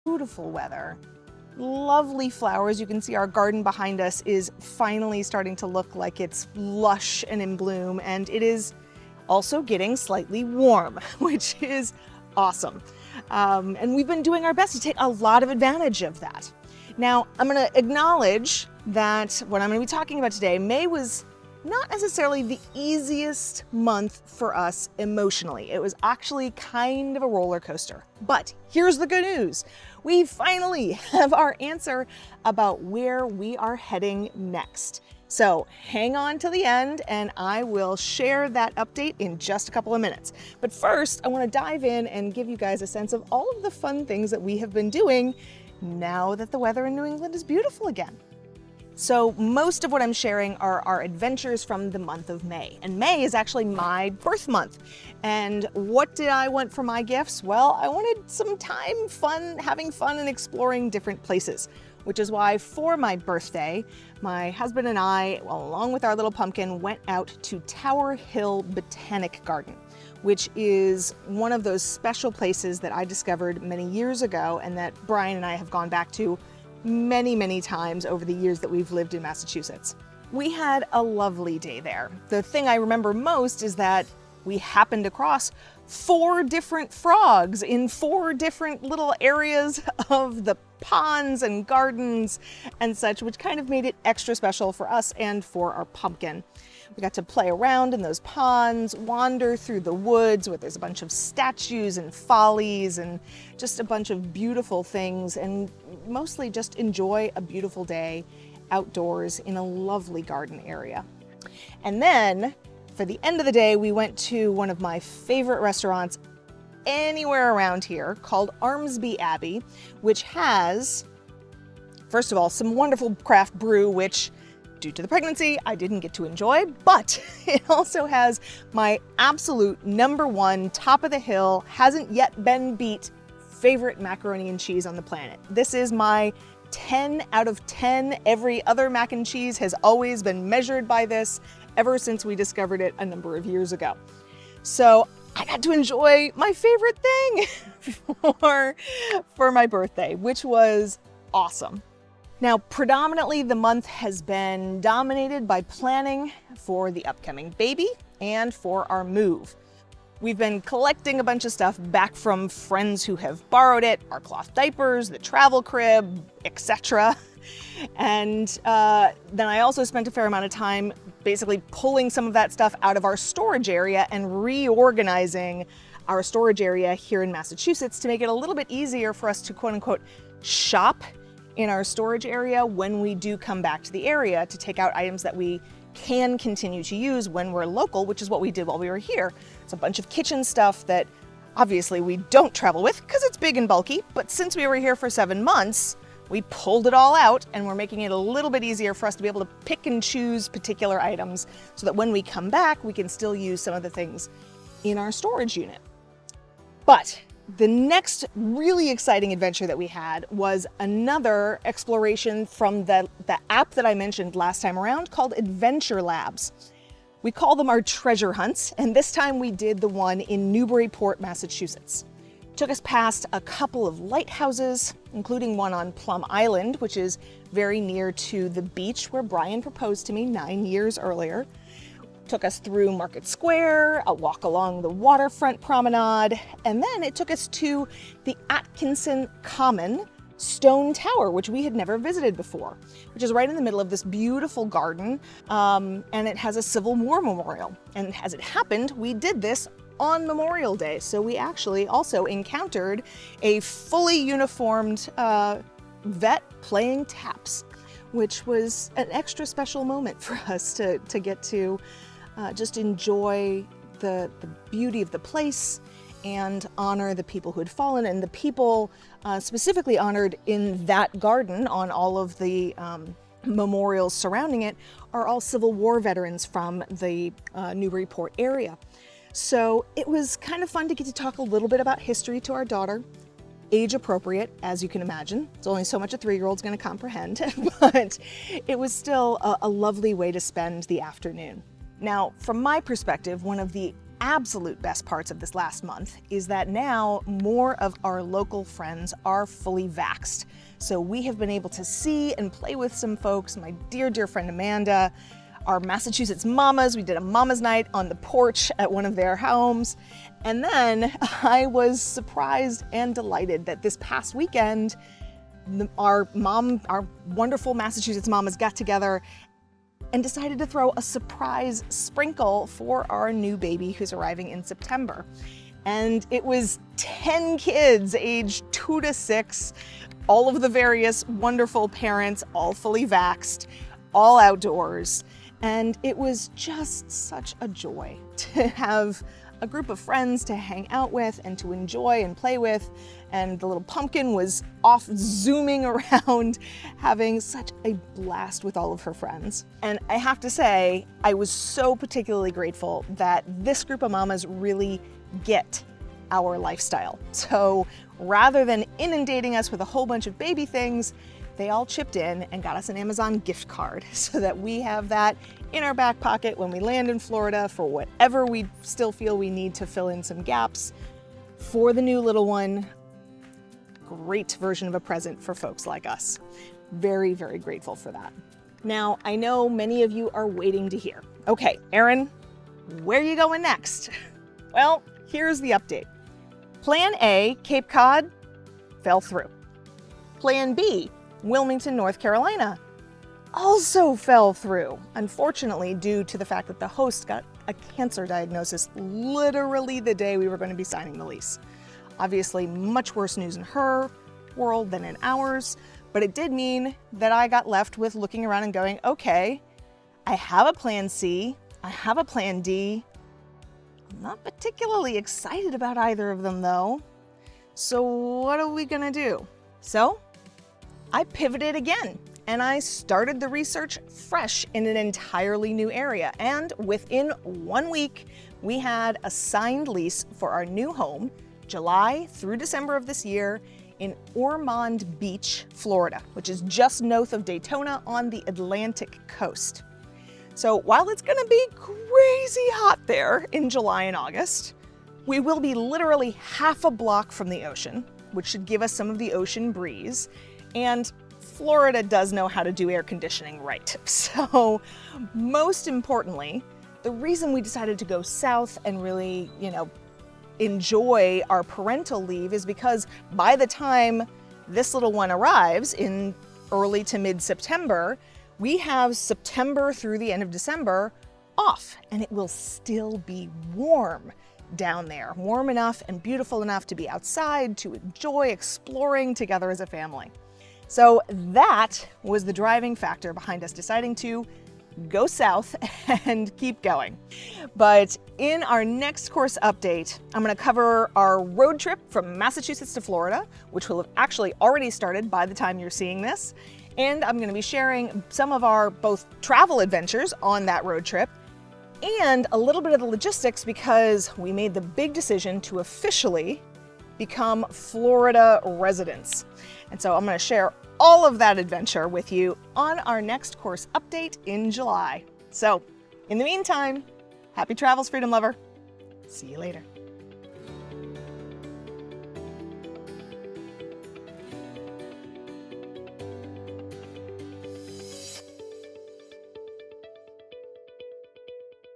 Beautiful weather, lovely flowers. You can see our garden behind us is finally starting to look like it's lush and in bloom, and it is also getting slightly warm, which is awesome. And we've been doing our best to take a lot of advantage of that. Now, I'm going to acknowledge that what I'm going to be talking about today, May was not necessarily the easiest month for us emotionally. It was actually kind of a roller coaster. But here's the good news. We finally have our answer about where we are heading next. So hang on to the end and I will share that update in just a couple of minutes. But first, I want to dive in and give you guys a sense of all of the fun things that we have been doing now that the weather in New England is beautiful again. So most of what I'm sharing are our adventures from the month of May. And May is actually my birth month. And what did I want for my gifts? Well, I wanted some time having fun and exploring different places, which is why for my birthday, my husband and I, along with our little pumpkin, went out to Tower Hill Botanic Garden, which is one of those special places that I discovered many years ago and that Brian and I have gone back to many times over the years that we've lived in Massachusetts. We had a lovely day there. The thing I remember most is that we happened across 4 different frogs in 4 different little areas of the ponds and gardens and such, which kind of made it extra special for us and for our pumpkin. We got to play around in those ponds, wander through the woods where there's a bunch of statues and follies and just a bunch of beautiful things, and mostly just enjoy a beautiful day outdoors in a lovely garden area. And then for the end of the day, we went to one of my favorite restaurants anywhere around here called Armsby Abbey, which has, first of all, some wonderful craft brew, which due to the pregnancy, I didn't get to enjoy, but it also has my absolute #1, top of the hill, hasn't yet been beat, favorite macaroni and cheese on the planet. This is my 10 out of 10. Every other mac and cheese has always been measured by this ever since we discovered it a number of years ago. So I got to enjoy my favorite thing for my birthday, which was awesome. Now, predominantly the month has been dominated by planning for the upcoming baby and for our move. We've been collecting a bunch of stuff back from friends who have borrowed it, our cloth diapers, the travel crib, etc. And then I also spent a fair amount of time basically pulling some of that stuff out of our storage area and reorganizing our storage area here in Massachusetts to make it a little bit easier for us to quote unquote shop in our storage area when we do come back to the area to take out items that we can continue to use when we're local, which is what we did while we were here. It's a bunch of kitchen stuff that obviously we don't travel with because it's big and bulky, but since we were here for 7 months, we pulled it all out and we're making it a little bit easier for us to be able to pick and choose particular items so that when we come back, we can still use some of the things in our storage unit. But the next really exciting adventure that we had was another exploration from the app that I mentioned last time around called Adventure Labs. We call them our treasure hunts, and this time we did the one in Newburyport, Massachusetts. It took us past a couple of lighthouses, including one on Plum Island, which is very near to the beach where Brian proposed to me 9 years earlier. Took us through Market Square, a walk along the waterfront promenade, and then it took us to the Atkinson Common Stone Tower, which we had never visited before, which is right in the middle of this beautiful garden, and it has a Civil War memorial. And as it happened, we did this on Memorial Day, so we actually also encountered a fully uniformed vet playing taps, which was an extra special moment for us to get to just enjoy the beauty of the place and honor the people who had fallen, and the people specifically honored in that garden on all of the memorials surrounding it are all Civil War veterans from the Newburyport area. So it was kind of fun to get to talk a little bit about history to our daughter. Age appropriate, as you can imagine. It's only so much a 3-year-old's going to comprehend, but it was still a lovely way to spend the afternoon. Now, from my perspective, one of the absolute best parts of this last month is that now more of our local friends are fully vaxxed. So we have been able to see and play with some folks, my dear, dear friend Amanda, our Massachusetts mamas. We did a mama's night on the porch at one of their homes. And then I was surprised and delighted that this past weekend, our wonderful Massachusetts mamas got together and decided to throw a surprise sprinkle for our new baby who's arriving in September. And it was 10 kids aged 2 to 6, all of the various wonderful parents, all fully vaxxed, all outdoors. And it was just such a joy to have a group of friends to hang out with and to enjoy and play with. And the little pumpkin was off zooming around, having such a blast with all of her friends. And I have to say, I was so particularly grateful that this group of mamas really get our lifestyle. So rather than inundating us with a whole bunch of baby things, they all chipped in and got us an Amazon gift card so that we have that in our back pocket when we land in Florida for whatever we still feel we need to fill in some gaps for the new little one. Great version of a present for folks like us. Very, very grateful for that. Now, I know many of you are waiting to hear, okay, Erin, where are you going next? Well, here's the update. Plan A, Cape Cod, fell through. Plan B, Wilmington, North Carolina, also fell through, unfortunately, due to the fact that the host got a cancer diagnosis literally the day we were going to be signing the lease. Obviously, much worse news in her world than in ours, but it did mean that I got left with looking around and going, okay, I have a plan C, I have a plan D. I'm not particularly excited about either of them though. So what are we gonna do? So I pivoted again and I started the research fresh in an entirely new area. And within 1 week, we had a signed lease for our new home, July through December of this year, in Ormond Beach, Florida, which is just north of Daytona on the Atlantic coast. So while it's gonna be crazy hot there in July and August, we will be literally half a block from the ocean, which should give us some of the ocean breeze. And Florida does know how to do air conditioning right. So most importantly, the reason we decided to go south and really, enjoy our parental leave is because by the time this little one arrives in early to mid-September, we have September through the end of December off, and it will still be warm down there. Warm enough and beautiful enough to be outside, to enjoy exploring together as a family. So that was the driving factor behind us deciding to go south and keep going. But in our next course update, I'm going to cover our road trip from Massachusetts to Florida, which will have actually already started by the time you're seeing this. And I'm going to be sharing some of our both travel adventures on that road trip and a little bit of the logistics because we made the big decision to officially become Florida residents. And so I'm going to share all of that adventure with you on our next course update in July. So in the meantime, happy travels, Freedom Lover. See you later.